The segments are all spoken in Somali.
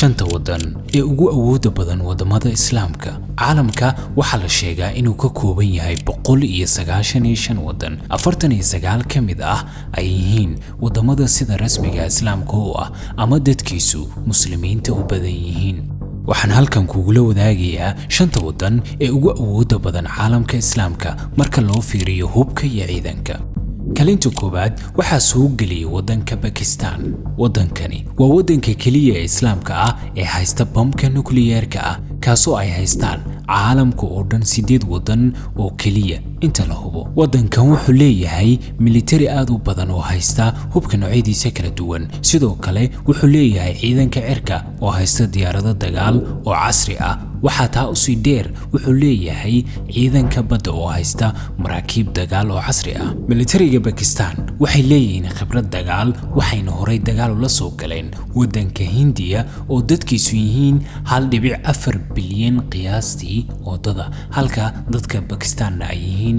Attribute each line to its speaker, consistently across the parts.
Speaker 1: shanta wadan ee ugu awooda badan wadamada Islaamka. Caalamka waxa la sheegaa inuu ka kooban yahay 195 wadan. 49 kamid ah ay yihiin wadamada sida rasmiga Islaamka u ah ama dadkiisu muslimiinta u badan yihiin. waxaan halkan kugula wadaagayaa shanta wadan ee ugu awooda badan caalamka Islaamka marka loo fiiriyo hubka iyo ciidanka. kalinta koobaad waxa soo galiyay wadanka Pakistan. wadankani waa wadanka kaliya ee Islaamka ah ee haysta bamka nukliyeerka ah kaasoo ay haystaan caalamka oo dhan 8 wadan oo kaliya inta la hubo. wadankan wuxuu leeyahay military aad u badan oo haysta hubka noocyadiisa kala duwan. sidoo kale wuxuu leeyahay ciidanka cirka oo haysta diyaarado dagaal oo casri ah. waxa taa u sii dheer wuxuu leeyahay ciidanka badda oo haysta maraakiib dagaal oo casri ah. militariga Pakistan waxay leeyihiin khibrad dagaal waxayna horay dagaal ula soo galeen wadanka Hindiya oo dadkiisu yihiin 1.4 bilyan qiyaastii oo dada, halka dadka Pakistan ay yihiin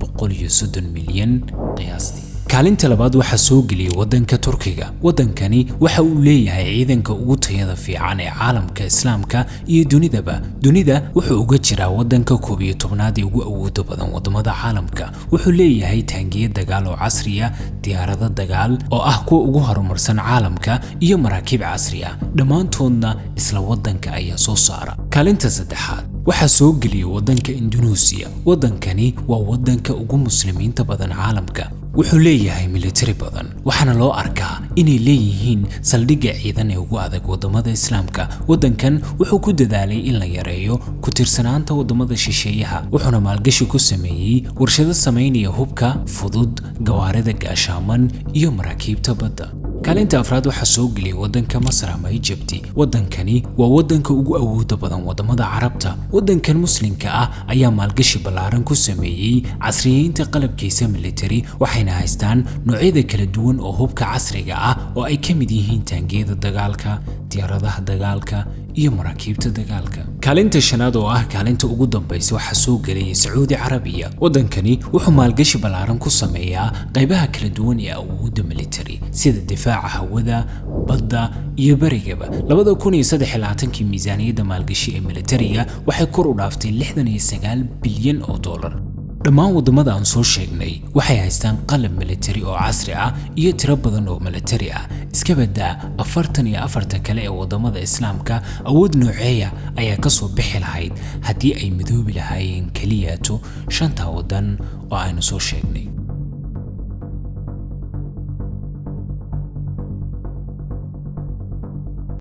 Speaker 1: 230 milyan qiyaastii. kaalinta labaad waxa soo galiyay wadanka Turkiga. wadankani waxa uu leeyahay ciidanka ugu tayada fiican ee caalamka Islaamka iyo dunidaba. dunida wuxuu uga jiraa wadanka 11aad ee ugu awooda badan wadamada caalamka. wuxuu leeyahay taangiye dagaal oo casri ah, diyaarado dagaal oo ah kuwa ugu horumarsan caalamka iyo maraakiib casri ah. dhammaantoodna isla wadanka ayaa soo saara. kaalinta saddexaad waxa soo galiyay wadanka Indonesia. wadankani waa wadanka ugu muslimiinta badan caalamka. wuxuu leeyahay military badan waxaana loo arkaa inay leeyihiin saldhigga ciidan ee ugu adag wadamada Islaamka. wadankan wuxuu ku dadaalay in la yareeyo ku tiirsanaanta wadamada shisheeyaha, wuxuuna maalgashi ku sameeyay warshado sameynaya hubka fudud, gawaarida gaashaaman iyo maraakiibta badda. kaalinta afraad waxa soo galiyay wadanka Masar ama Egypt. wadankani waa wadanka ugu awooda badan wadamada Carabta. wadankan muslimka ah ayaa maalgashi ballaaran ku sameeyay casriyeynta qalabkiisa military, waxayna haystaan noocyada kala duwan oo hubka casriga ah oo ay ka mid yihiin taangiyada dagaalka, diyaaradaha dagaalka iyo maraakiibta dagaalka. kaalinta shanaad oo ah kaalinta ugu dambaysa waxa soo galay Saudi Arabia. wadankani wuxuu maalgashi ballaaran ku sameeyaa qaybaha kala duwan ee awoodda military sida difaaca hawada, badda iyo barigaba. 2023 miisaaniyadda maalgashi ee militariga waxay kor u dhaaftay 69 bilyan oo dollar. dhammaan wadamada aan soo sheegnay waxay haystaan qalab military oo casri ah iyo tiro badan oo military ah. iska badaa 44 kale ee wadamada Islaamka. awood nooceeya ayaa ka soo bixi lahayd haddii ay midoobi lahaayeen kaliya shanta wadan oo aynu soo sheegnay.